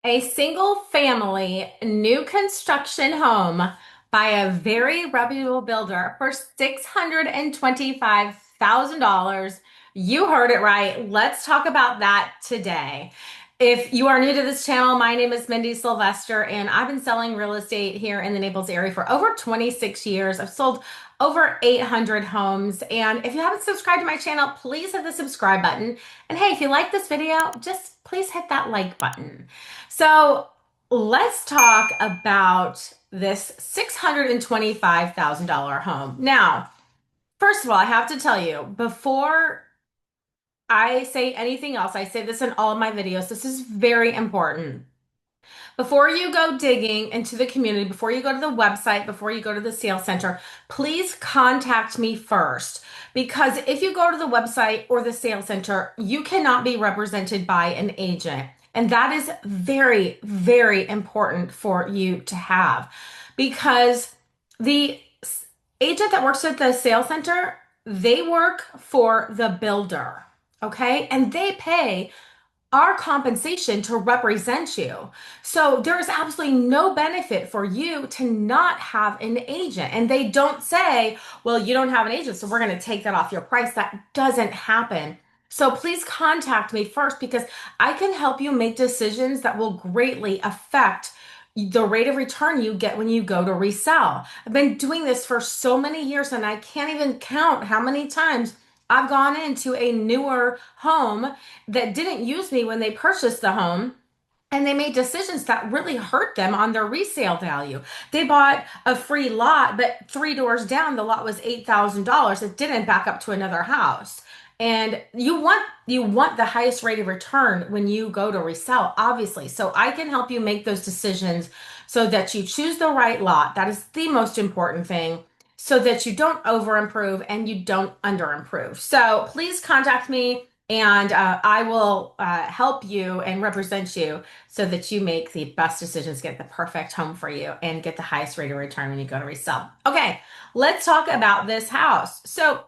A single family new construction home by a very reputable builder for $625,000. You heard it right. Let's talk about that today. If you are new to this channel, my name is Mindy Sylvester, and I've been selling real estate here in the Naples area for over 26 years. I've sold over 800 homes. And if you haven't subscribed to my channel, please hit the subscribe button. And hey, if you like this video, just please hit that like button. So let's talk about this $625,000 home. Now, first of all, I have to tell you, before I say anything else, I say this in all of my videos, this is very important. Before you go digging into the community, before you go to the website, before you go to the sales center, please contact me first. Because if you go to the website or the sales center, you cannot be represented by an agent. And that is very, very important for you to have because the agent that works at the sales center, they work for the builder. Okay. And they pay our compensation to represent you. So there is absolutely no benefit for you to not have an agent. And they don't say, well, you don't have an agent, so we're going to take that off your price. That doesn't happen. So please contact me first because I can help you make decisions that will greatly affect the rate of return you get when you go to resell. I've been doing this for so many years and I can't even count how many times I've gone into a newer home that didn't use me when they purchased the home. And they made decisions that really hurt them on their resale value. They bought a free lot, but three doors down, the lot was $8,000. It didn't back up to another house. And you want the highest rate of return when you go to resell, obviously. So I can help you make those decisions so that you choose the right lot. That is the most important thing so that you don't over improve and you don't under improve. So please contact me and I will help you and represent you so that you make the best decisions, get the perfect home for you, and get the highest rate of return when you go to resell. Okay, let's talk about this house. So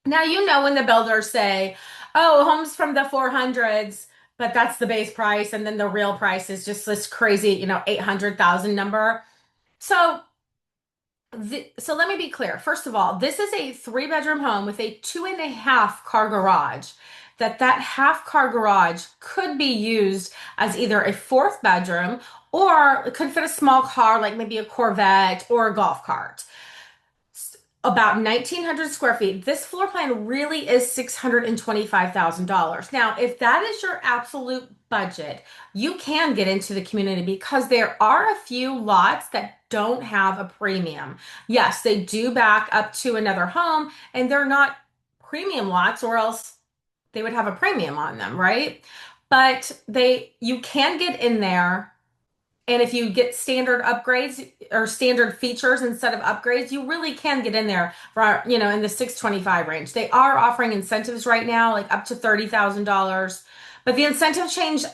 now you know when the builders say, oh, homes from the 400s, but that's the base price, and then the real price is just this crazy, 800,000 number. So so let me be clear. First of all, this is a three-bedroom home with a 2.5 car garage. That half car garage could be used as either a fourth bedroom or it could fit a small car like maybe a Corvette or a golf cart. About 1,900 square feet. This floor plan really is $625,000. Now, if that is your absolute budget, you can get into the community because there are a few lots that don't have a premium. Yes, they do back up to another home and they're not premium lots or else they would have a premium on them, right? But you can get in there and if you get standard upgrades or standard features instead of upgrades, you really can get in there for, in the 625 range. They are offering incentives right now, like up to $30,000, but the incentives change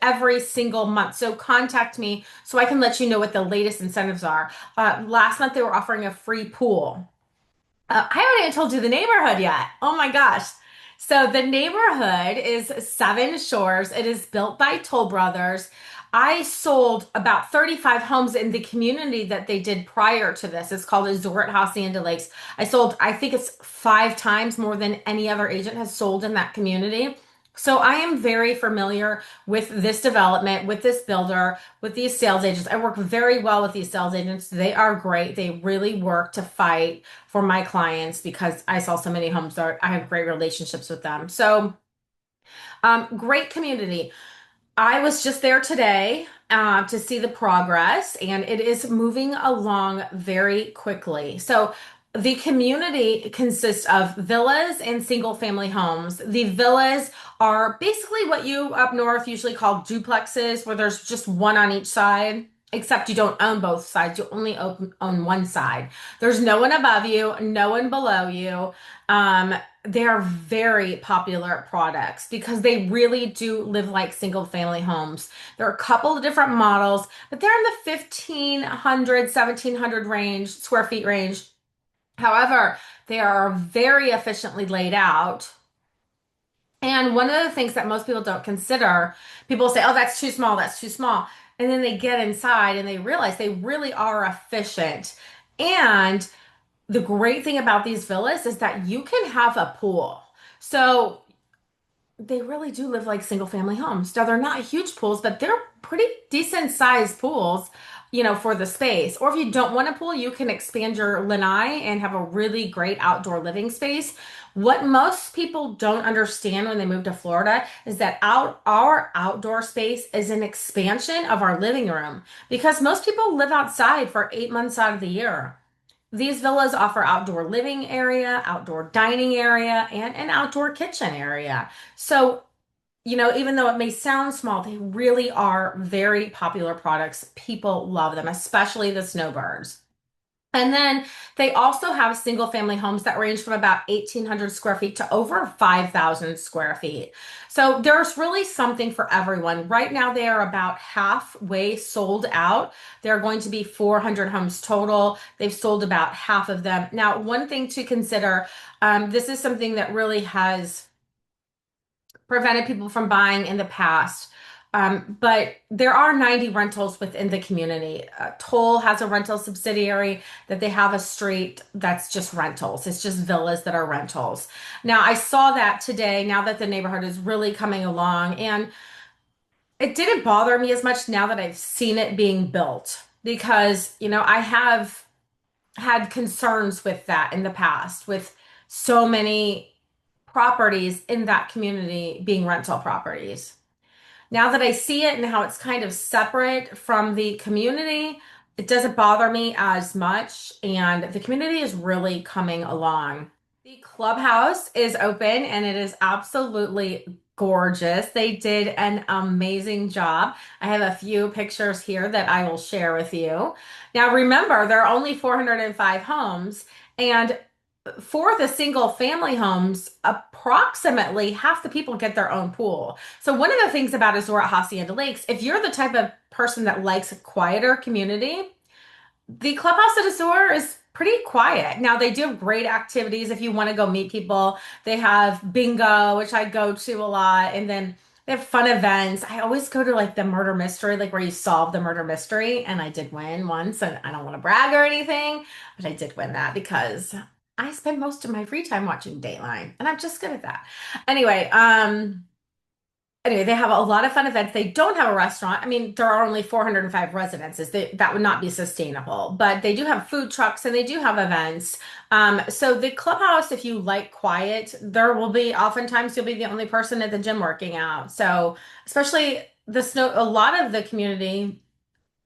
every single month. So contact me so I can let you know what the latest incentives are. Last month they were offering a free pool. I haven't even told you the neighborhood yet. Oh my gosh. So the neighborhood is Seven Shores. It is built by Toll Brothers. I sold about 35 homes in the community that they did prior to this. It's called Resort Hacienda Lakes. I sold, I think it's 5 times more than any other agent has sold in that community. So I am very familiar with this development, with this builder, with these sales agents. I work very well with these sales agents. They are great. They really work to fight for my clients because I sell so many homes. I have great relationships with them. So great community. I was just there today to see the progress, and it is moving along very quickly. So the community consists of villas and single family homes. The villas are basically what you up north usually call duplexes, where there's just one on each side, except you don't own both sides. You only own one side. There's no one above you, no one below you. They are very popular products because they really do live like single family homes. There are a couple of different models, but they're in the 1,500, 1,700 range, square feet range. However, they are very efficiently laid out. And one of the things that most people don't consider, people say, oh, that's too small, that's too small. And then they get inside and they realize they really are efficient. And the great thing about these villas is that you can have a pool. So they really do live like single family homes. Now they're not huge pools, but they're pretty decent sized pools, for the space. Or if you don't want a pool, you can expand your lanai and have a really great outdoor living space. What most people don't understand when they move to Florida is that our outdoor space is an expansion of our living room because most people live outside for 8 months out of the year. These villas offer outdoor living area, outdoor dining area, and an outdoor kitchen area. So, even though it may sound small, they really are very popular products. People love them, especially the snowbirds. And then they also have single family homes that range from about 1,800 square feet to over 5,000 square feet. So there's really something for everyone. Right now, they are about halfway sold out. There are going to be 400 homes total. They've sold about half of them. Now, one thing to consider, this is something that really has prevented people from buying in the past. But there are 90 rentals within the community. Toll has a rental subsidiary that they have a street that's just rentals. It's just villas that are rentals. Now, I saw that today, now that the neighborhood is really coming along, and it didn't bother me as much now that I've seen it being built because, I have had concerns with that in the past with so many properties in that community being rental properties. Now that I see it and how it's kind of separate from the community, it doesn't bother me as much, and the community is really coming along. The clubhouse is open and it is absolutely gorgeous. They did an amazing job. I have a few pictures here that I will share with you. Now, remember, there are only 405 homes, and for the single family homes, approximately half the people get their own pool. So one of the things about Azora Hacienda Lakes, if you're the type of person that likes a quieter community, the clubhouse at Azure is pretty quiet. Now they do have great activities if you want to go meet people. They have bingo, which I go to a lot, and then they have fun events. I always go to like the murder mystery, like where you solve the murder mystery, and I did win once, and I don't want to brag or anything, but I did win that because I spend most of my free time watching Dateline, and I'm just good at that. Anyway, they have a lot of fun events. They don't have a restaurant. I mean, there are only 405 residences. That would not be sustainable. But they do have food trucks and they do have events. So the clubhouse, if you like quiet, there will be oftentimes you'll be the only person at the gym working out. So especially a lot of the community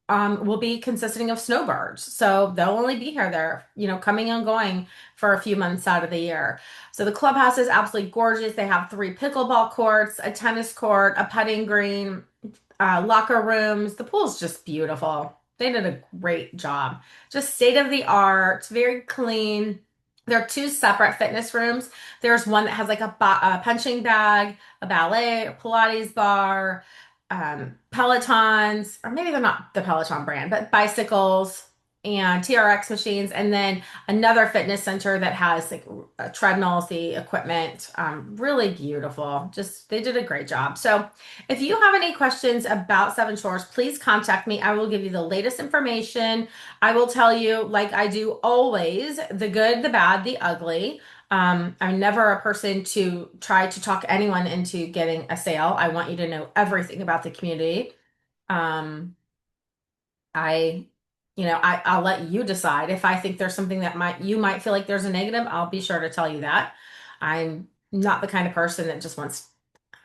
will be consisting of snowbirds. So they'll only be here there, coming and going for a few months out of the year. So the clubhouse is absolutely gorgeous. They have 3 pickleball courts, a tennis court, a putting green, locker rooms. The pool's just beautiful. They did a great job. Just state of the art, very clean. There are 2 separate fitness rooms. There's one that has like a punching bag, a ballet, a Pilates bar, Pelotons, or maybe they're not the Peloton brand, but bicycles and TRX machines, and then another fitness center that has like treadmills, the equipment. Really beautiful. Just they did a great job. So if you have any questions about Seven Shores, please contact me. I will give you the latest information. I will tell you, like I do always, the good, the bad, the ugly. I'm never a person to try to talk anyone into getting a sale. I want you to know everything about the community. Um, I, I'll let you decide. If I think there's something that you might feel like there's a negative, I'll be sure to tell you that. I'm not the kind of person that just wants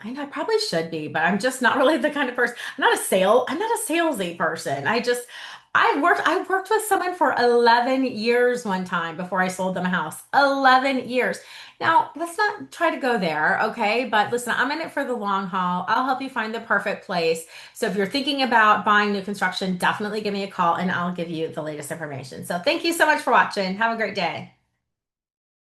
I probably should be, but I'm just not really the kind of person. I'm not a salesy person. I worked with someone for 11 years one time before I sold them a house. 11 years. Now, let's not try to go there, okay? But listen, I'm in it for the long haul. I'll help you find the perfect place. So if you're thinking about buying new construction, definitely give me a call and I'll give you the latest information. So thank you so much for watching. Have a great day.